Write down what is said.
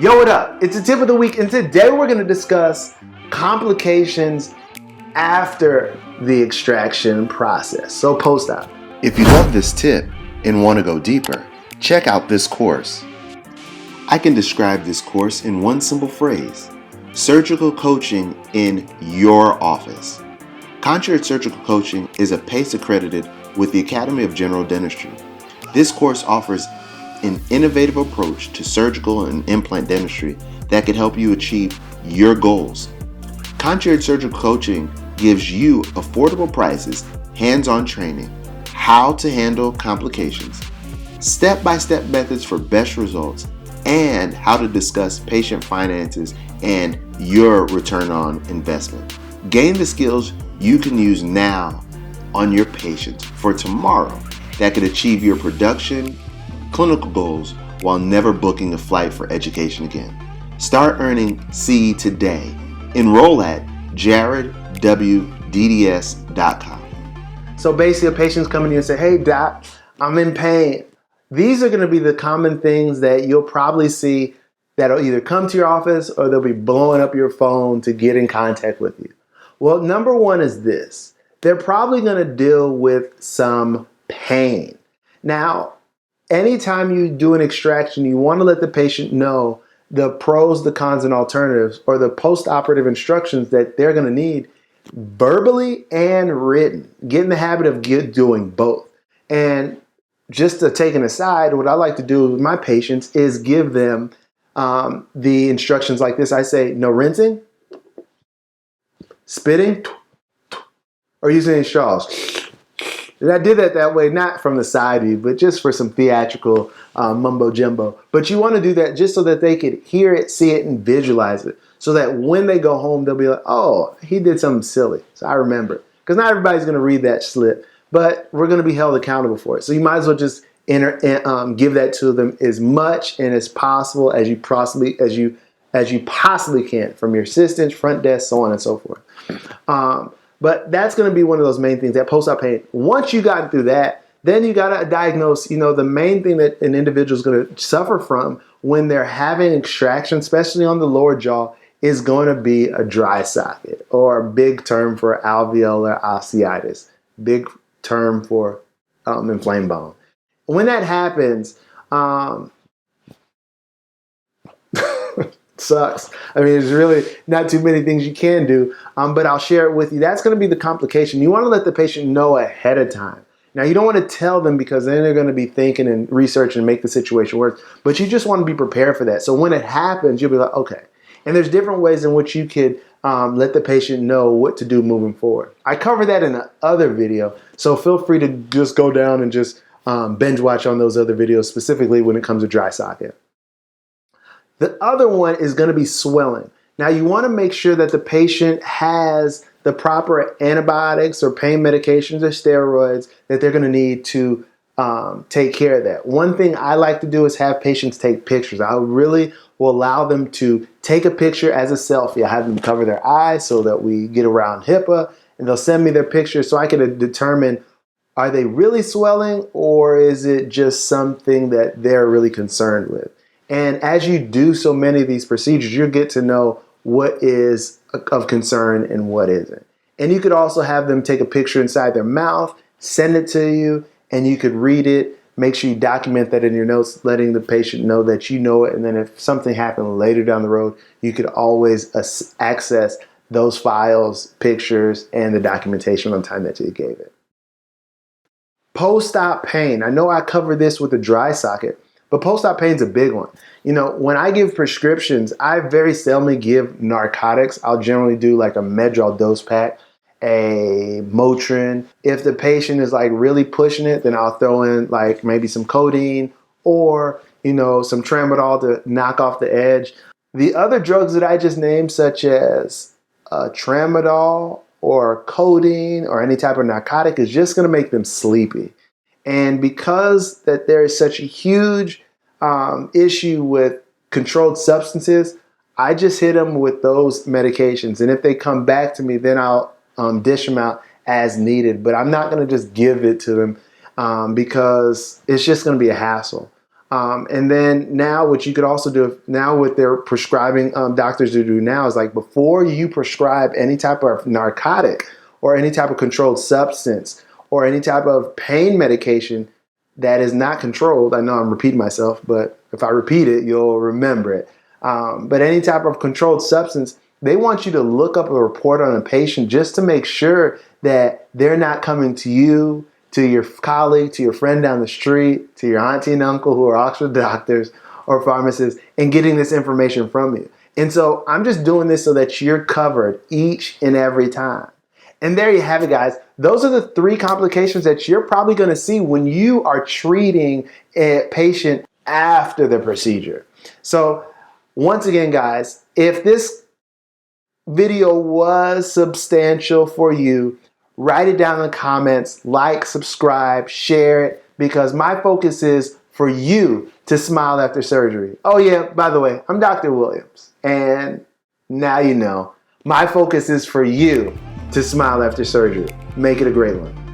Yo, what up? It's a tip of the week, and today we're going to discuss complications after the extraction process. So post-op. If you love this tip and want to go deeper, check out this course. I can describe this course in one simple phrase: surgical coaching in your office. Concierge Surgical Coaching is a PACE accredited with the Academy of General Dentistry. This course offers an innovative approach to surgical and implant dentistry that can help you achieve your goals. Concierge Surgical Coaching gives you affordable prices, hands-on training, how to handle complications, step-by-step methods for best results, and how to discuss patient finances and your return on investment. Gain the skills you can use now on your patients for tomorrow that could achieve your production, clinical goals while never booking a flight for education again. Start earning CE today. Enroll at jaredwdds.com. So basically, a patient's coming to you and say, hey, doc, I'm in pain. These are going to be the common things that you'll probably see that'll either come to your office or they'll be blowing up your phone to get in contact with you. Well, number one is this. They're probably going to deal with some pain. Now, anytime you do an extraction, you want to let the patient know the pros, the cons, and alternatives, or the post-operative instructions that they're going to need verbally and written. Get in the habit of doing both. And just to take an aside, what I like to do with my patients is give them the instructions like this. I say, no rinsing, spitting, or using any straws. And I did that way, not from the side view, but just for some theatrical mumbo jumbo. But you want to do that just so that they could hear it, see it, and visualize it. So that when they go home, they'll be like, oh, he did something silly. So I remember. Because not everybody's going to read that slip, but we're going to be held accountable for it. So you might as well just give that to them as much and as possible as you possibly can, from your assistants, front desk, so on and so forth. But that's going to be one of those main things, that post-op pain. Once you got through that, then you got to diagnose, the main thing that an individual is going to suffer from when they're having extraction, especially on the lower jaw, is going to be a dry socket, or a big term for alveolar osteitis, big term for inflamed bone. When that happens, sucks. I mean, there's really not too many things you can do, but I'll share it with you. That's going to be the complication. You want to let the patient know ahead of time. Now, you don't want to tell them, because then they're going to be thinking and researching and make the situation worse, but you just want to be prepared for that. So when it happens, you'll be like, okay. And there's different ways in which you could let the patient know what to do moving forward. I covered that in the other video, so feel free to just go down and just binge watch on those other videos, specifically when it comes to dry socket. The other one is going to be swelling. Now, you want to make sure that the patient has the proper antibiotics or pain medications or steroids that they're going to need to take care of that. One thing I like to do is have patients take pictures. I really will allow them to take a picture as a selfie. I have them cover their eyes so that we get around HIPAA, and they'll send me their pictures so I can determine, are they really swelling, or is it just something that they're really concerned with? And as you do so many of these procedures, you'll get to know what is of concern and what isn't. And you could also have them take a picture inside their mouth, send it to you, and you could read it. Make sure you document that in your notes, letting the patient know that you know it. And then if something happened later down the road, you could always access those files, pictures, and the documentation on time that you gave it. Post-op pain. I know I covered this with the dry socket, but post-op pain is a big one. When I give prescriptions, I very seldomly give narcotics. I'll generally do like a Medrol dose pack, a Motrin. If the patient is like really pushing it, then I'll throw in like maybe some codeine or, some tramadol to knock off the edge. The other drugs that I just named, such as tramadol or codeine or any type of narcotic, is just going to make them sleepy. And because that there is such a huge issue with controlled substances, I just hit them with those medications. And if they come back to me, then I'll dish them out as needed. But I'm not going to just give it to them because it's just going to be a hassle. And then now what you could also do now, what they're prescribing doctors to do now is, like, before you prescribe any type of narcotic or any type of controlled substance or any type of pain medication that is not controlled. I know I'm repeating myself, but if I repeat it, you'll remember it. But any type of controlled substance, they want you to look up a report on a patient just to make sure that they're not coming to you, to your colleague, to your friend down the street, to your auntie and uncle who are Oxford doctors or pharmacists, and getting this information from you. And so I'm just doing this so that you're covered each and every time. And there you have it, guys. Those are the 3 complications that you're probably going to see when you are treating a patient after the procedure. So once again, guys, if this video was substantial for you, write it down in the comments, like, subscribe, share it, because my focus is for you to smile after surgery. Oh yeah, by the way, I'm Dr. Williams, and now you know, my focus is for you to smile after surgery. Make it a great one.